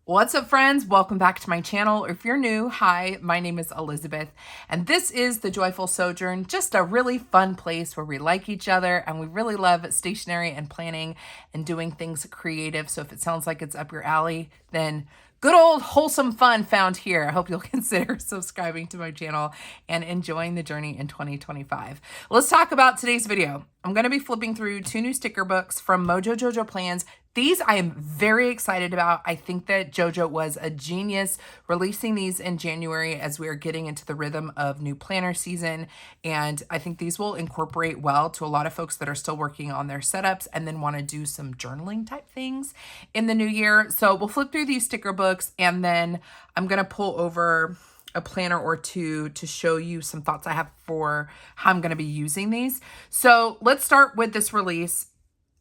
What's up, friends? Welcome back to my channel. If you're new, hi, my name is Elizabeth, and this is The Joyful Sojourn, just a really fun place where we like each other and we really love stationery and planning and doing things creative. So if it sounds like it's up your alley, then good old wholesome fun found here. I hope you'll consider subscribing to my channel and enjoying the journey in 2025. Let's talk about today's video. I'm going to be flipping through 2 new sticker books from MojoJoJoPlans. These I am very excited about. I think that JoJo was a genius releasing these in January as we are getting into the rhythm of new planner season. And I think these will incorporate well to a lot of folks that are still working on their setups and then want to do some journaling type things in the new year. So we'll flip through these sticker books and then I'm going to pull over a planner or two to show you some thoughts I have for how I'm going to be using these. So let's start with this release.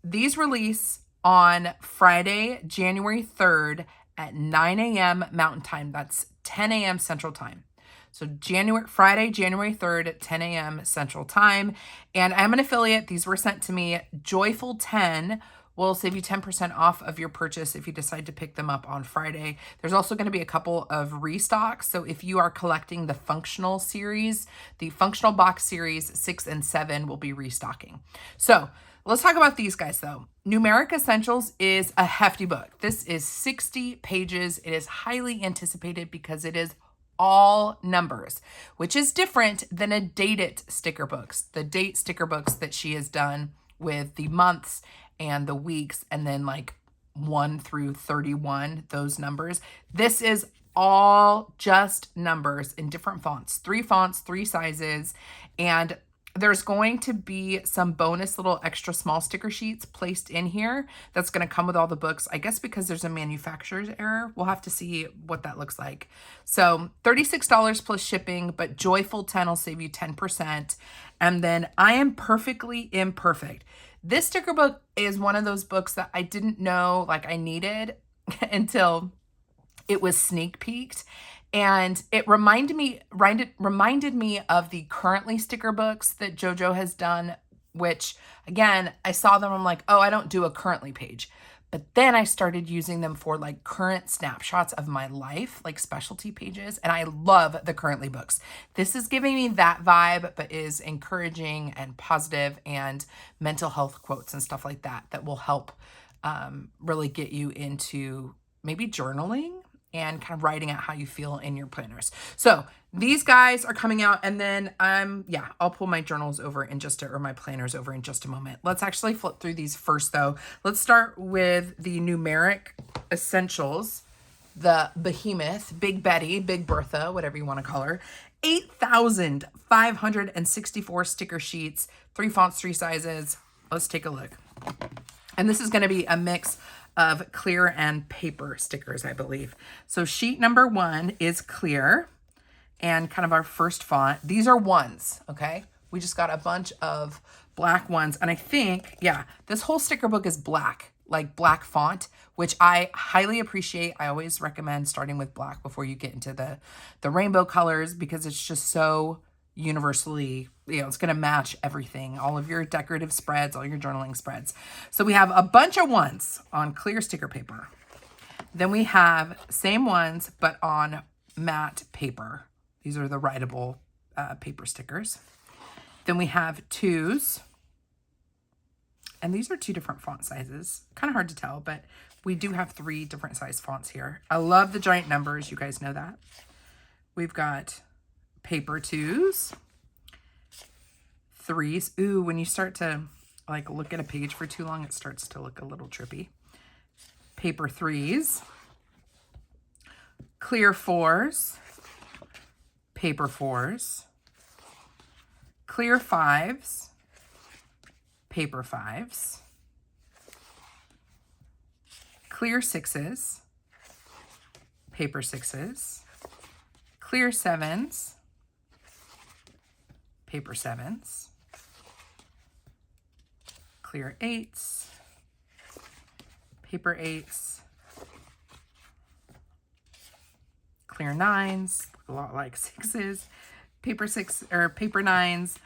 These release on Friday, January 3rd at 9 a.m. Mountain Time. That's 10 a.m. Central Time. So Friday, January 3rd at 10 a.m. Central Time. And I'm an affiliate. These were sent to me. Joyful 10 will save you 10% off of your purchase if you decide to pick them up on Friday. There's also going to be a couple of restocks. So if you are collecting the functional series, the functional box series 6 and 7 will be restocking. So let's talk about these guys though. Numeric Essentials is a hefty book. This is 60 pages. It is highly anticipated because it is all numbers, which is different than a dated sticker books. The date sticker books that she has done with the months and the weeks and then like 1 through 31, those numbers. This is all just numbers in different fonts, 3 fonts, 3 sizes, and there's going to be some bonus little extra small sticker sheets placed in here that's going to come with all the books. I guess because there's a manufacturer's error. We'll have to see what that looks like. So $36 plus shipping, but Joyful 10 will save you 10%. And then I Am Perfectly Imperfect. This sticker book is one of those books that I didn't know like I needed until it was sneak peeked. And it reminded me of the Currently sticker books that JoJo has done, which again, I saw them. I'm like, oh, I don't do a Currently page. But then I started using them for like current snapshots of my life, like specialty pages. And I love the Currently books. This is giving me that vibe, but is encouraging and positive and mental health quotes and stuff like that, that will help really get you into maybe journaling and kind of writing out how you feel in your planners. So these guys are coming out, and then I'll pull my journals over in or my planners over in just a moment. Let's actually flip through these first though. Let's start with the Numeric Essentials, the behemoth, Big Betty, Big Bertha, whatever you want to call her. 8,564 sticker sheets, 3 fonts, 3 sizes. Let's take a look. And this is going to be a mix of clear and paper stickers, I believe. So sheet number 1 is clear and kind of our first font. These are ones, okay? We just got a bunch of black ones. And I think, yeah, this whole sticker book is black, like black font, which I highly appreciate. I always recommend starting with black before you get into the rainbow colors because it's just so universally, it's going to match everything, all of your decorative spreads, all your journaling spreads. So we have a bunch of ones on clear sticker paper. Then we have same ones, but on matte paper. These are the writable paper stickers. Then we have 2s. And these are 2 different font sizes. Kind of hard to tell, but we do have 3 different size fonts here. I love the giant numbers. You guys know that. We've got paper 2s, 3s. Ooh, when you start to like look at a page for too long, it starts to look a little trippy. Paper 3s, clear 4s, paper 4s, clear 5s, paper 5s, clear 6s, paper 6s, clear 7s, paper 7s, clear 8s, paper 8s, clear 9s, a lot like 6s, paper 9s,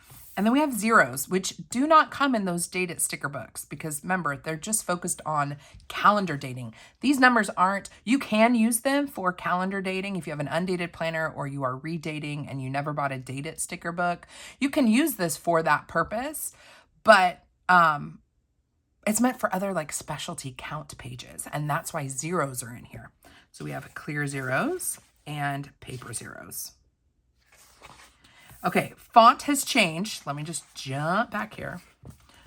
And then we have zeros, which do not come in those date it sticker books because remember, they're just focused on calendar dating. These numbers aren't, you can use them for calendar dating if you have an undated planner or you are redating and you never bought a date it sticker book. You can use this for that purpose, but it's meant for other like specialty count pages, and that's why zeros are in here. So we have clear zeros and paper zeros. Okay, font has changed. Let me just jump back here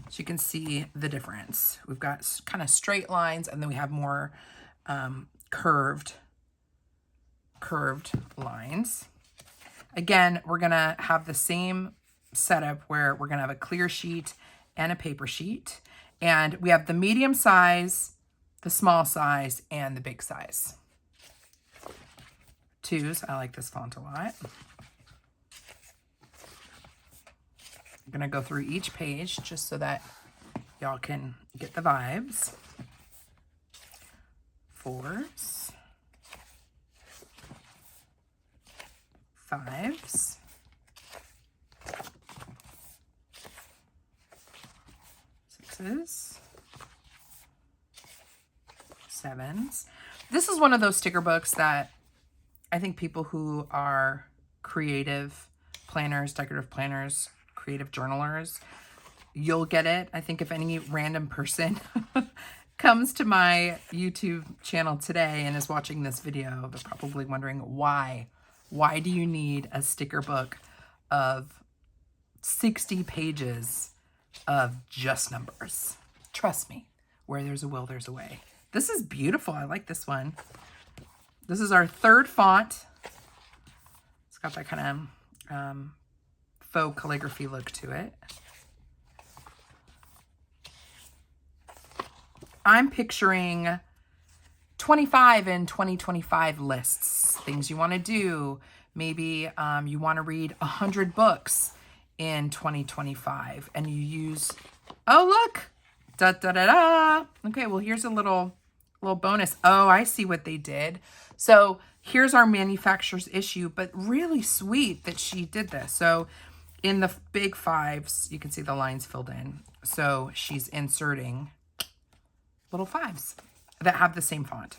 so you can see the difference. We've got kind of straight lines, and then we have more curved lines. Again, we're gonna have the same setup where we're gonna have a clear sheet and a paper sheet. And we have the medium size, the small size, and the big size. Twos, I like this font a lot. I'm gonna go through each page just so that y'all can get the vibes. Fours. Fives. Sixes. Sevens. This is one of those sticker books that I think people who are creative planners, decorative planners, creative journalers, you'll get it. I think if any random person comes to my YouTube channel today and is watching this video, they're probably wondering why. Why do you need a sticker book of 60 pages of just numbers? Trust me, where there's a will, there's a way. This is beautiful. I like this one. This is our third font. It's got that kind of faux calligraphy look to it. I'm picturing 25 and 2025 lists, things you want to do. Maybe you want to read 100 books in 2025 and you use, oh, look, da, da, da, da. Okay, well, here's a little bonus. Oh, I see what they did. So here's our manufacturer's issue, but really sweet that she did this. So in the big fives, you can see the lines filled in. So she's inserting little fives that have the same font.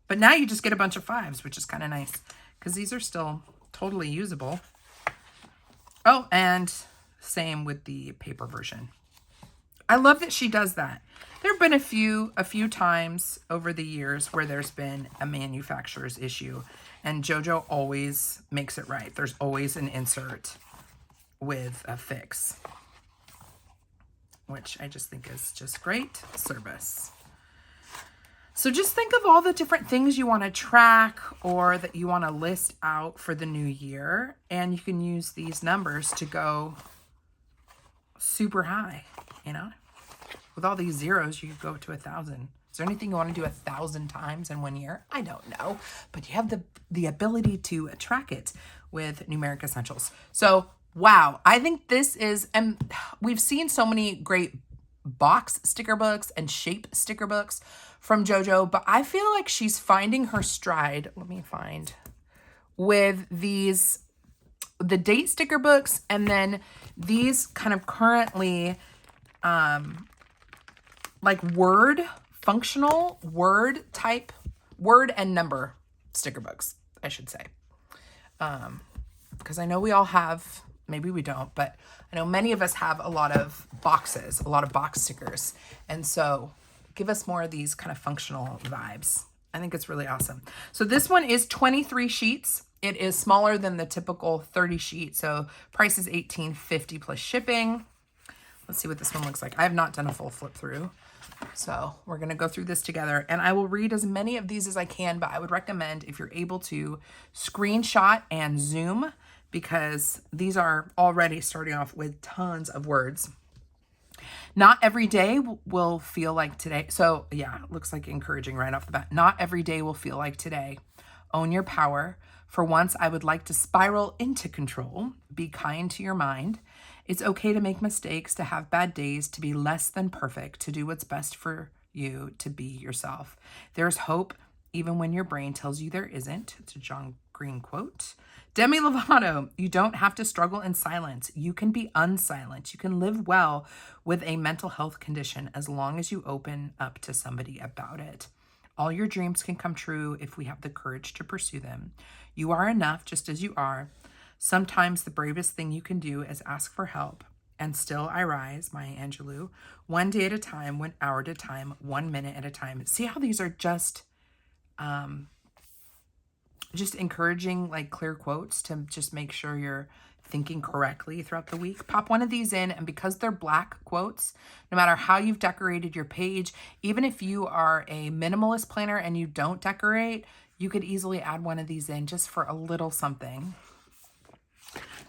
But now you just get a bunch of fives, which is kind of nice because these are still totally usable. Oh, and same with the paper version. I love that she does that. There have been a few times over the years where there's been a manufacturer's issue, and JoJo always makes it right. There's always an insert with a fix, which I just think is just great service. So just think of all the different things you want to track or that you want to list out for the new year, and you can use these numbers to go super high, you know? With all these zeros, you could go to 1,000. Is there anything you want to do 1,000 times in 1 year? I don't know, but you have the ability to track it with Numeric Essentials. So, wow, I think this is, and we've seen so many great box sticker books and shape sticker books from JoJo, but I feel like she's finding her stride. Let me find with these, the date sticker books, and then these kind of currently, like functional word type, word and number sticker books, I should say. Because I know we all have, maybe we don't, but I know many of us have a lot of boxes, a lot of box stickers. And so give us more of these kind of functional vibes. I think it's really awesome. So this one is 23 sheets. It is smaller than the typical 30 sheet. So price is $18.50 plus shipping. Let's see what this one looks like. I have not done a full flip through. So we're going to go through this together, and I will read as many of these as I can, but I would recommend, if you're able to, screenshot and zoom, because these are already starting off with tons of words. Not every day will feel like today. So yeah, it looks like encouraging right off the bat. Not every day will feel like today. Own your power. For once, I would like to spiral into control. Be kind to your mind. It's okay to make mistakes, to have bad days, to be less than perfect, to do what's best for you, to be yourself. There's hope even when your brain tells you there isn't. It's a John green quote. Demi Lovato, you don't have to struggle in silence. You can be unsilent. You can live well with a mental health condition as long as you open up to somebody about it. All your dreams can come true if we have the courage to pursue them. You are enough just as you are. Sometimes the bravest thing you can do is ask for help. And still I rise, Maya Angelou, one day at a time, 1 hour at a time, 1 minute at a time. See how these are just encouraging, like, clear quotes to just make sure you're thinking correctly throughout the week. Pop one of these in, and because they're black quotes, no matter how you've decorated your page, even if you are a minimalist planner and you don't decorate, you could easily add one of these in just for a little something.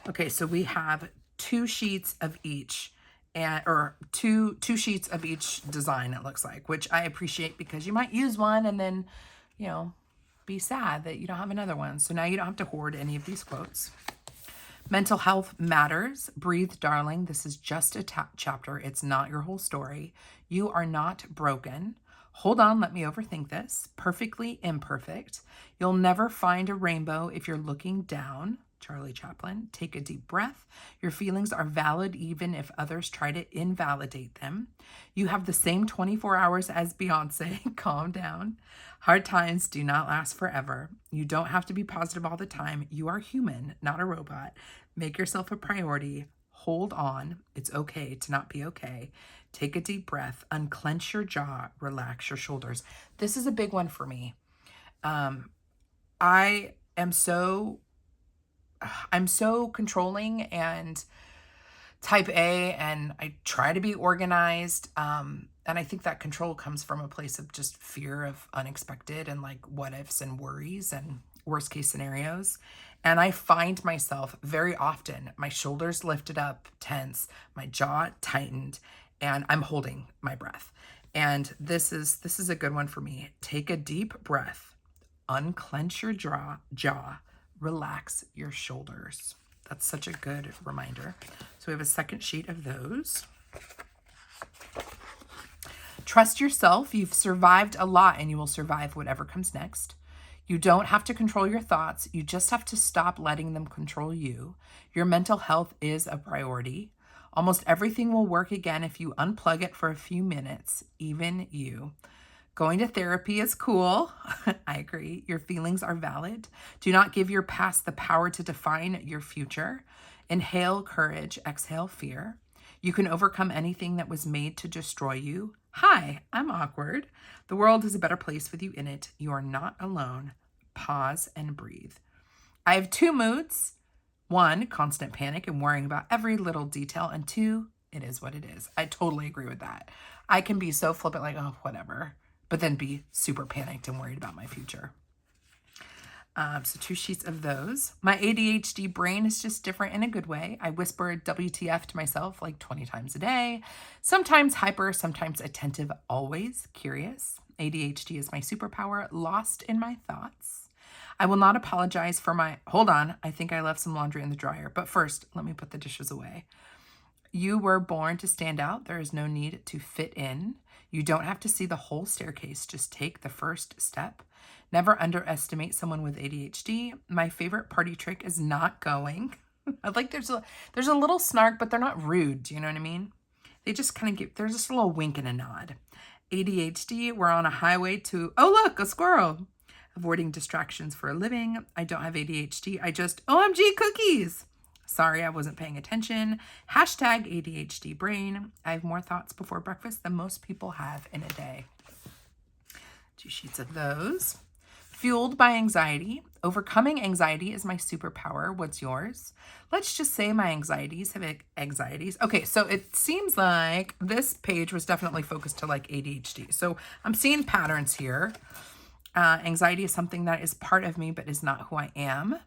Okay, so we have 2 sheets of each, or two sheets of each design, it looks like, which I appreciate because you might use one and then, you know, be sad that you don't have another one. So now you don't have to hoard any of these quotes. Mental health matters. Breathe, darling. This is just a chapter. It's not your whole story. You are not broken. Hold on, let me overthink this. Perfectly imperfect. You'll never find a rainbow if you're looking down. Charlie Chaplin. Take a deep breath. Your feelings are valid even if others try to invalidate them. You have the same 24 hours as Beyonce. Calm down. Hard times do not last forever. You don't have to be positive all the time. You are human, not a robot. Make yourself a priority. Hold on. It's okay to not be okay. Take a deep breath. Unclench your jaw. Relax your shoulders. This is a big one for me. I'm so controlling and type A, and I try to be organized. And I think that control comes from a place of just fear of unexpected and like what ifs and worries and worst case scenarios. And I find myself very often, my shoulders lifted up, tense, my jaw tightened, and I'm holding my breath. And this is a good one for me. Take a deep breath, unclench your jaw, relax your shoulders. That's such a good reminder. So we have a second sheet of those. Trust yourself. You've survived a lot and you will survive whatever comes next. You don't have to control your thoughts. You just have to stop letting them control you. Your mental health is a priority. Almost everything will work again if you unplug it for a few minutes, even you. Going to therapy is cool. I agree. Your feelings are valid. Do not give your past the power to define your future. Inhale courage, exhale fear. You can overcome anything that was made to destroy you. Hi, I'm awkward. The world is a better place with you in it. You are not alone. Pause and breathe. I have 2 moods. 1, constant panic and worrying about every little detail. And 2, it is what it is. I totally agree with that. I can be so flippant, like, oh, whatever, but then be super panicked and worried about my future. So 2 sheets of those. My ADHD brain is just different in a good way. I whisper WTF to myself like 20 times a day. Sometimes hyper, sometimes attentive, always curious. ADHD is my superpower, lost in my thoughts. I will not apologize for my... Hold on, I think I left some laundry in the dryer. But first, let me put the dishes away. You were born to stand out. There is no need to fit in. You don't have to see the whole staircase. Just take the first step. Never underestimate someone with ADHD. My favorite party trick is not going. I like there's a little snark, but they're not rude. Do you know what I mean? They just kind of there's just a little wink and a nod. ADHD, we're on a highway to, oh look, a squirrel. Avoiding distractions for a living. I don't have ADHD. I just, OMG cookies. Sorry, I wasn't paying attention. Hashtag ADHD brain. I have more thoughts before breakfast than most people have in a day. 2 sheets of those. Fueled by anxiety. Overcoming anxiety is my superpower. What's yours? Let's just say my anxieties have anxieties. Okay, so it seems like this page was definitely focused to like ADHD. So I'm seeing patterns here. Anxiety is something that is part of me, but is not who I am.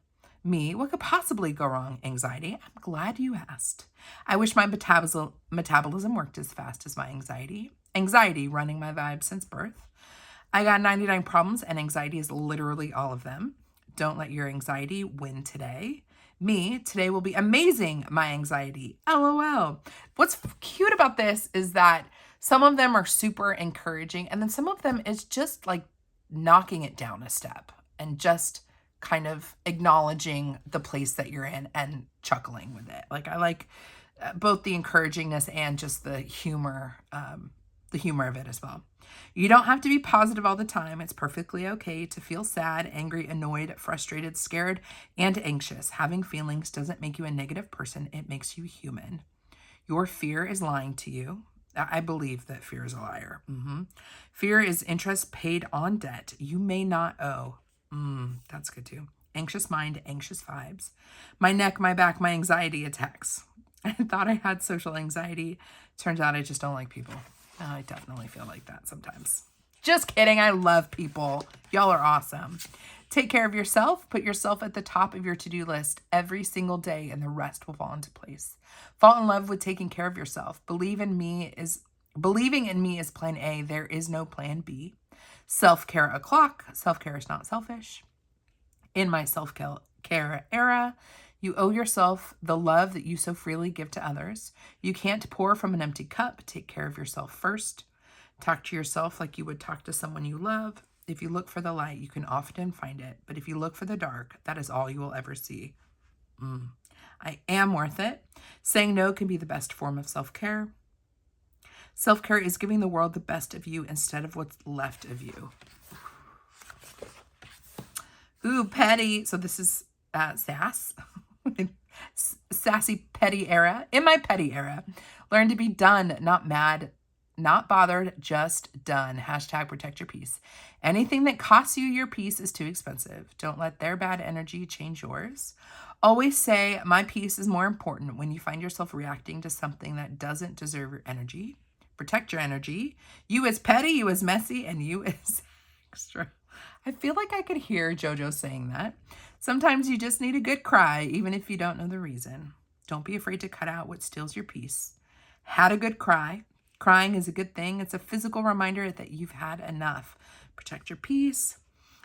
Me, what could possibly go wrong? Anxiety. I'm glad you asked. I wish my metabolism worked as fast as my anxiety. Anxiety, running my vibe since birth. I got 99 problems and anxiety is literally all of them. Don't let your anxiety win today. Me, today will be amazing, my anxiety. LOL. What's cute about this is that some of them are super encouraging and then some of them is just like knocking it down a step and just kind of acknowledging the place that you're in and chuckling with it. Like I like both the encouragingness and just the humor of it as well. You don't have to be positive all the time. It's perfectly okay to feel sad, angry, annoyed, frustrated, scared, and anxious. Having feelings doesn't make you a negative person. It makes you human. Your fear is lying to you. I believe that fear is a liar. Fear is interest paid on debt you may not owe. That's good too. Anxious mind, anxious vibes. My neck, my back, my anxiety attacks. I thought I had social anxiety. Turns out I just don't like people. I definitely feel like that sometimes. Just kidding. I love people. Y'all are awesome. Take care of yourself. Put yourself at the top of your to-do list every single day, and the rest will fall into place. Fall in love with taking care of yourself. Believing in me is plan A. There is no plan B. Self-care o'clock. Self-care is not selfish. In my self-care era, you owe yourself the love that you so freely give to others. You can't pour from an empty cup. Take care of yourself first. Talk to yourself like you would talk to someone you love. If you look for the light, you can often find it. But if you look for the dark, that is all you will ever see. I am worth it. Saying no can be the best form of self-care. Self-care is giving the world the best of you instead of what's left of you. Ooh, petty. So this is sass. Sassy petty era. In my petty era, learn to be done, not mad, not bothered, just done. Hashtag protect your peace. Anything that costs you your peace is too expensive. Don't let their bad energy change yours. Always say, my peace is more important when you find yourself reacting to something that doesn't deserve your energy. Protect your energy. You is petty, you is messy, and you is extra. I feel like I could hear JoJo saying that. Sometimes you just need a good cry, even if you don't know the reason. Don't be afraid to cut out what steals your peace. Had a good cry. Crying is a good thing. It's a physical reminder that you've had enough. Protect your peace.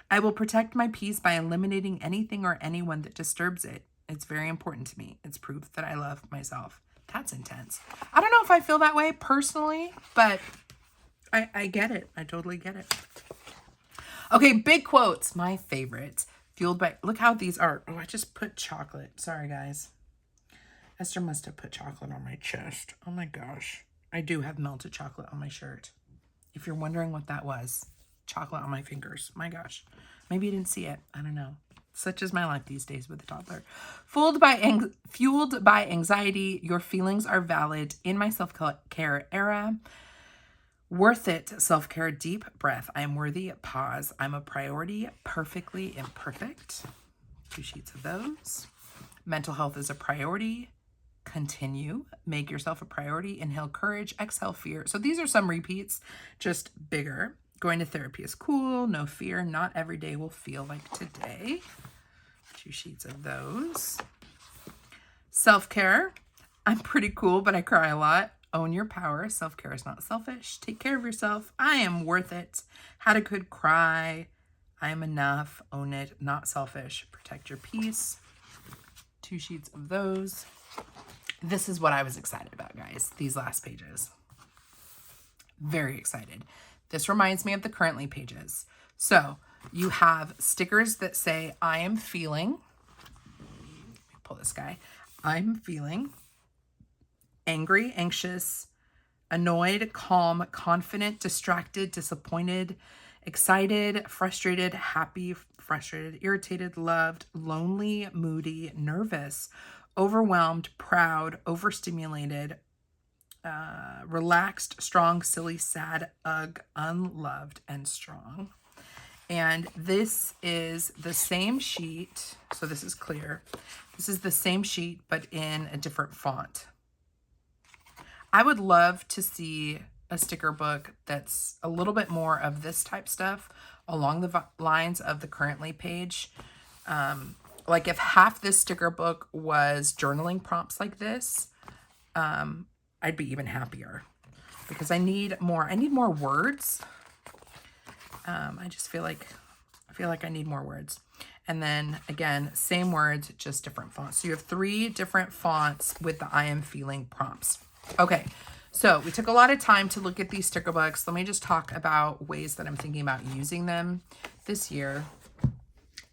I will protect my peace by eliminating anything or anyone that disturbs it. It's very important to me. It's proof that I love myself. That's intense. I don't know if I feel that way personally, but I get it. I totally get it. Okay, big quotes. My favorites. Fueled by, look how these are. Oh, I just put chocolate. Sorry, guys. Esther must have put chocolate on my chest. Oh my gosh. I do have melted chocolate on my shirt. If you're wondering what that was, chocolate on my fingers. My gosh. Maybe you didn't see it. I don't know. Such is my life these days with a toddler. Fueled by anxiety, your feelings are valid. In my self-care era, worth it, self-care, deep breath. I am worthy, pause. I'm a priority, perfectly imperfect. 2 sheets of those. Mental health is a priority. Continue. Make yourself a priority. Inhale courage, exhale fear. So these are some repeats, just bigger. Going to therapy is cool. No fear. Not every day will feel like today. 2 sheets of those. Self-care. I'm pretty cool, but I cry a lot. Own your power. Self-care is not selfish. Take care of yourself. I am worth it. Had a good cry. I am enough. Own it. Not selfish. Protect your peace. 2 sheets of those. This is what I was excited about, guys. These last pages. Very excited. This reminds me of the currently pages. So you have stickers that say, I am feeling. Let me pull this guy. I'm feeling angry, anxious, annoyed, calm, confident, distracted, disappointed, excited, frustrated, happy, frustrated, irritated, loved, lonely, moody, nervous, overwhelmed, proud, overstimulated, relaxed, strong, silly, sad, unloved, and strong. And this is the same sheet. So this is clear. This is the same sheet, but in a different font. I would love to see a sticker book that's a little bit more of this type stuff along the lines of the currently page. Like if half this sticker book was journaling prompts like this, I'd be even happier because I need more words. I just feel like I need more words. And then again, same words, just different fonts. So you have 3 different fonts with the I am feeling prompts. Okay, so we took a lot of time to look at these sticker books. Let me just talk about ways that I'm thinking about using them this year.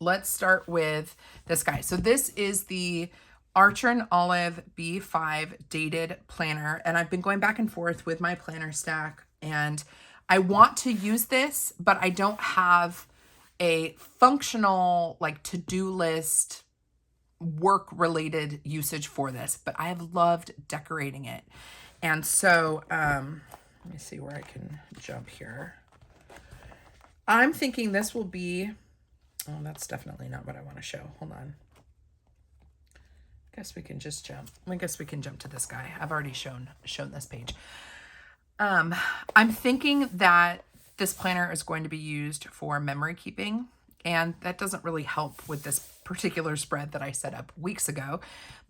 let's start with this guy. So this is the Archer and Olive B5 dated planner, and I've been going back and forth with my planner stack, and I want to use this, but I don't have a functional like to-do list work related usage for this, but I have loved decorating it. And so let me see where I can jump here. I'm thinking this will be, oh, that's definitely not what I want to show. Hold on. I guess we can just jump. I guess we can jump to this guy. I've already shown this page. I'm thinking that this planner is going to be used for memory keeping, and that doesn't really help with this particular spread that I set up weeks ago.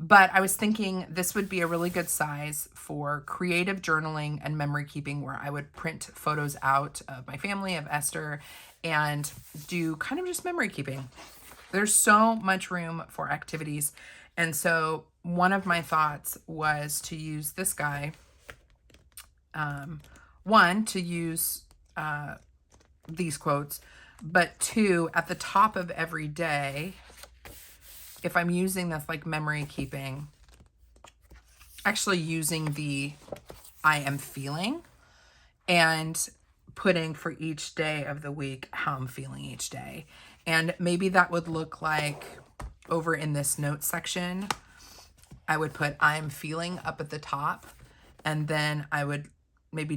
But I was thinking this would be a really good size for creative journaling and memory keeping, where I would print photos out of my family, of Esther, and do kind of just memory keeping. There's so much room for activities. And so one of my thoughts was to use this guy. One, to use these quotes, but two, at the top of every day, if I'm using this like memory keeping, actually using the I am feeling and putting for each day of the week how I'm feeling each day. And maybe that would look like over in this notes section, I would put I am feeling up at the top, and then I would maybe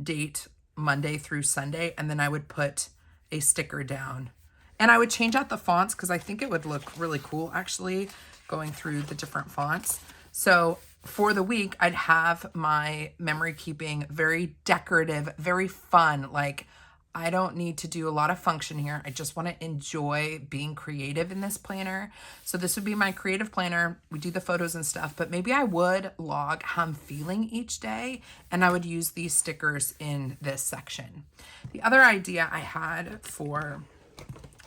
date Monday through Sunday, and then I would put a sticker down. And I would change out the fonts because I think it would look really cool actually going through the different fonts. So for the week, I'd have my memory keeping very decorative, very fun. Like, I don't need to do a lot of function here. I just want to enjoy being creative in this planner. So this would be my creative planner. We do the photos and stuff, but maybe I would log how I'm feeling each day, and I would use these stickers in this section. The other idea I had for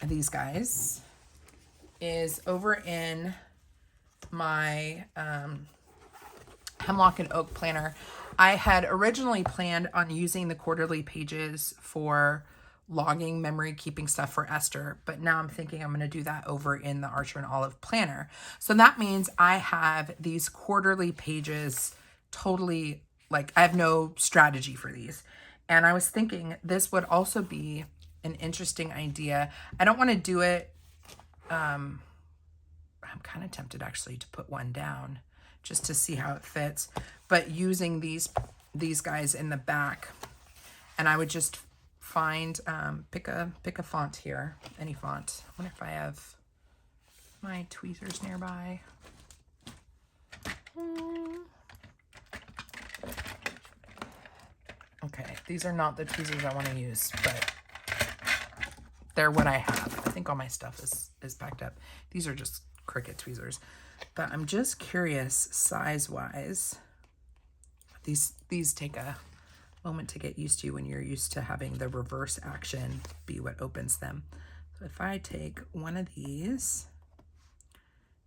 these guys is over in my Hemlock and Oak planner. I had originally planned on using the quarterly pages for logging, memory keeping stuff for Esther, but now I'm thinking I'm going to do that over in the Archer and Olive planner. So that means I have these quarterly pages totally, like, I have no strategy for these. And I was thinking this would also be an interesting idea. I don't want to do it. I'm kind of tempted actually to put one down just to see how it fits, but using these guys in the back, and I would just find pick a font here, any font. I wonder if I have my tweezers nearby. Okay, these are not the tweezers I want to use, but they're what I have. I think all my stuff is packed up. These are just Cricut tweezers, but I'm just curious size-wise. These take a moment to get used to when you're used to having the reverse action be what opens them. So if I take one of these,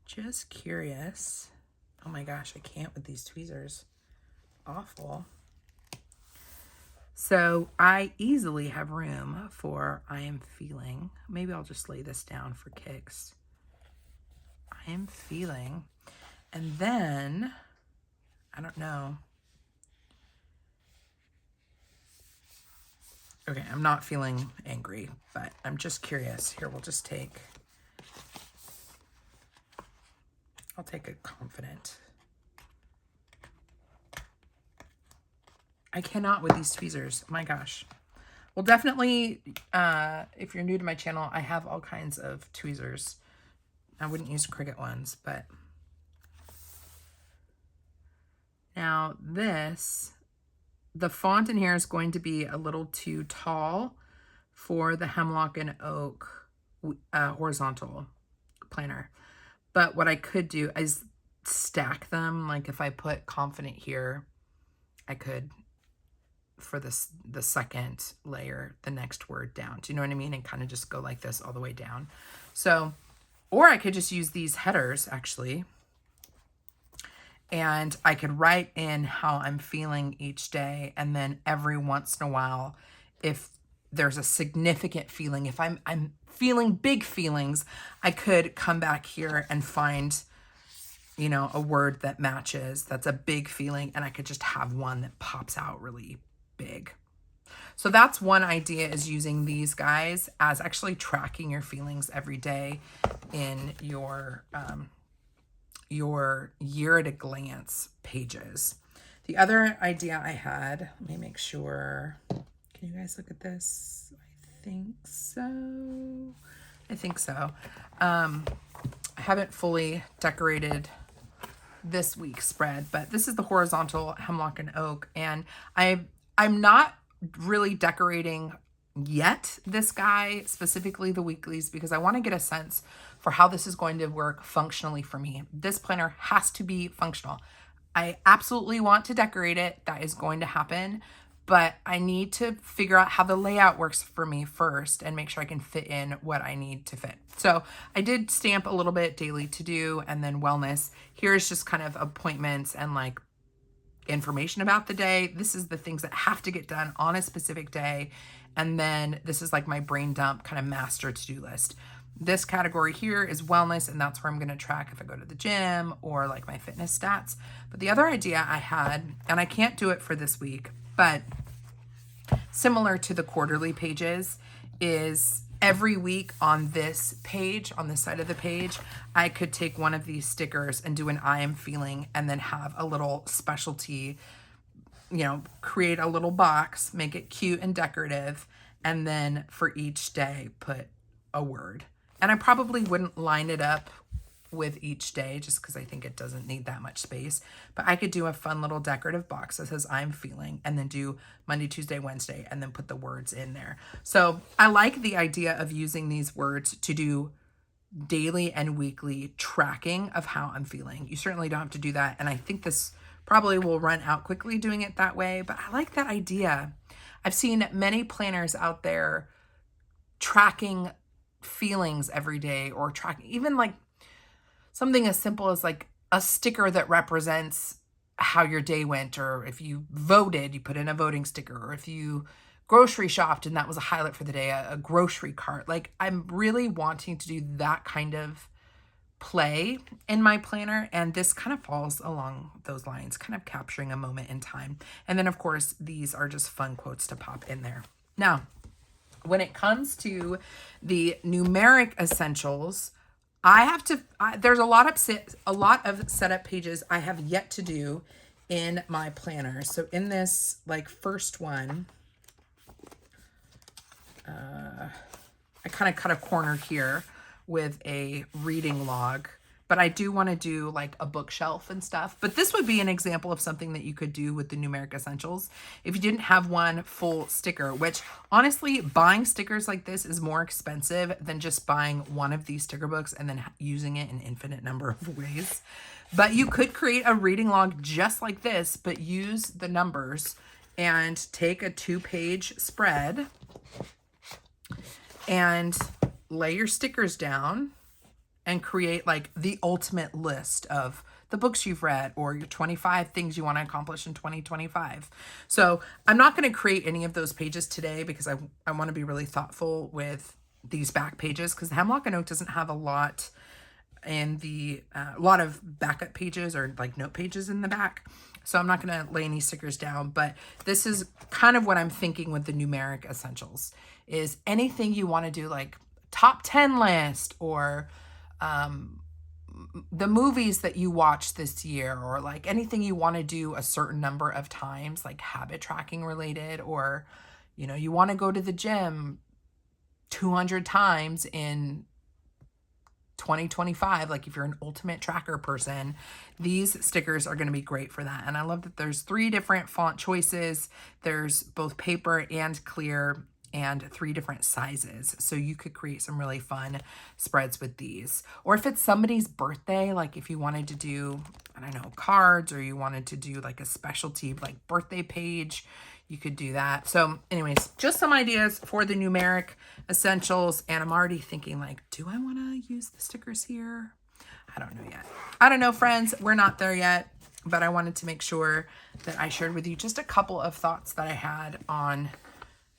just curious. Oh my gosh, I can't with these tweezers. Awful. So I easily have room for I am feeling. Maybe I'll just lay this down for kicks. I am feeling. And then, I don't know. Okay, I'm not feeling angry, but I'm just curious. Here, we'll just I'll take a confident. I cannot with these tweezers. My gosh. Well, definitely, if you're new to my channel, I have all kinds of tweezers. I wouldn't use Cricut ones, but now the font in here is going to be a little too tall for the Hemlock and Oak horizontal planner. But what I could do is stack them. Like if I put confident here, I could, for the second layer, the next word down. Do you know what I mean? And kind of just go like this all the way down. So, or I could just use these headers actually. And I could write in how I'm feeling each day. And then every once in a while, if there's a significant feeling, if I'm feeling big feelings, I could come back here and find, you know, a word that matches, that's a big feeling, and I could just have one that pops out really big. So that's one idea, is using these guys as actually tracking your feelings every day in your year at a glance pages. The other idea I had, let me make sure, can you guys look at this? I think so. I think so. I haven't fully decorated this week's spread, but this is the horizontal hemlock and oak, and I'm not really decorating yet this guy, specifically the weeklies, because I want to get a sense for how this is going to work functionally for me. This planner has to be functional. I absolutely want to decorate it. That is going to happen, but I need to figure out how the layout works for me first and make sure I can fit in what I need to fit. So I did stamp a little bit daily to do and then wellness. Here's just kind of appointments and like information about the day. This is the things that have to get done on a specific day. And then this is like my brain dump kind of master to-do list. This category here is wellness, and that's where I'm going to track if I go to the gym or like my fitness stats. But the other idea I had, and I can't do it for this week, but similar to the quarterly pages, is every week on this page, on this side of the page, I could take one of these stickers and do an I am feeling, and then have a little specialty, you know, create a little box, make it cute and decorative, and then for each day put a word. And I probably wouldn't line it up with each day just because I think it doesn't need that much space. But I could do a fun little decorative box that says I'm feeling, and then do Monday, Tuesday, Wednesday, and then put the words in there. So I like the idea of using these words to do daily and weekly tracking of how I'm feeling. You certainly don't have to do that. And I think this probably will run out quickly doing it that way, but I like that idea. I've seen many planners out there tracking feelings every day, or tracking even like something as simple as like a sticker that represents how your day went, or if you voted, you put in a voting sticker, or if you grocery shopped and that was a highlight for the day, a grocery cart. Like, I'm really wanting to do that kind of play in my planner, and this kind of falls along those lines, kind of capturing a moment in time. And then of course these are just fun quotes to pop in there. Now, when it comes to the numeric essentials, there's a lot of setup pages I have yet to do in my planner. So in this like first one, I kind of cut a corner here with a reading log, but I do want to do like a bookshelf and stuff. But this would be an example of something that you could do with the numeric essentials if you didn't have one full sticker, which honestly, buying stickers like this is more expensive than just buying one of these sticker books and then using it in an infinite number of ways. But you could create a reading log just like this, but use the numbers and take a 2-page spread and lay your stickers down and create like the ultimate list of the books you've read, or your 25 things you want to accomplish in 2025. So I'm not going to create any of those pages today because I want to be really thoughtful with these back pages, because the Hemlock and Oak doesn't have a lot in the a lot of backup pages or like note pages in the back. So I'm not going to lay any stickers down, but this is kind of what I'm thinking with the numeric essentials, is anything you want to do, like top 10 list, or the movies that you watched this year, or like anything you want to do a certain number of times, like habit tracking related, or, you know, you want to go to the gym 200 times in 2025, like if you're an ultimate tracker person, these stickers are going to be great for that. And I love that there's 3 different font choices. There's both paper and clear, and 3 different sizes. So you could create some really fun spreads with these. Or if it's somebody's birthday, like if you wanted to do, I don't know, cards, or you wanted to do like a specialty like birthday page, you could do that. So anyways, just some ideas for the numeric essentials. And I'm already thinking like, do I want to use the stickers here? I don't know yet. I don't know, friends. We're not there yet, but I wanted to make sure that I shared with you just a couple of thoughts that I had on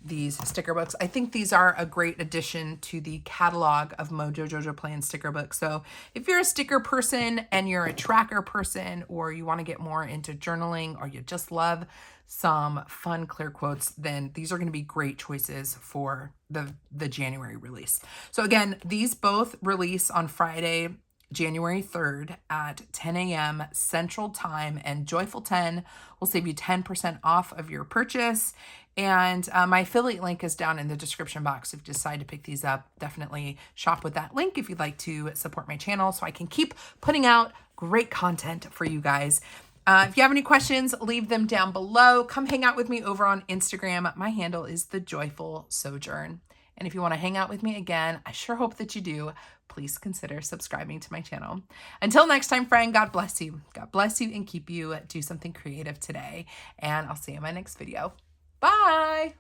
these sticker books. I think these are a great addition to the catalog of MojoJoJoPlans sticker books. So if you're a sticker person and you're a tracker person, or you want to get more into journaling, or you just love some fun clear quotes, then these are going to be great choices for the January release. So again, these both release on Friday, January 3rd at 10 a.m. Central Time, and Joyful 10 will save you 10% off of your purchase. And my affiliate link is down in the description box. If you decide to pick these up, definitely shop with that link if you'd like to support my channel so I can keep putting out great content for you guys. If you have any questions, leave them down below. Come hang out with me over on Instagram. My handle is The Joyful Sojourn. And if you want to hang out with me again, I sure hope that you do. Please consider subscribing to my channel. Until next time, friend, God bless you. God bless you and keep you. Do something creative today. And I'll see you in my next video. Bye.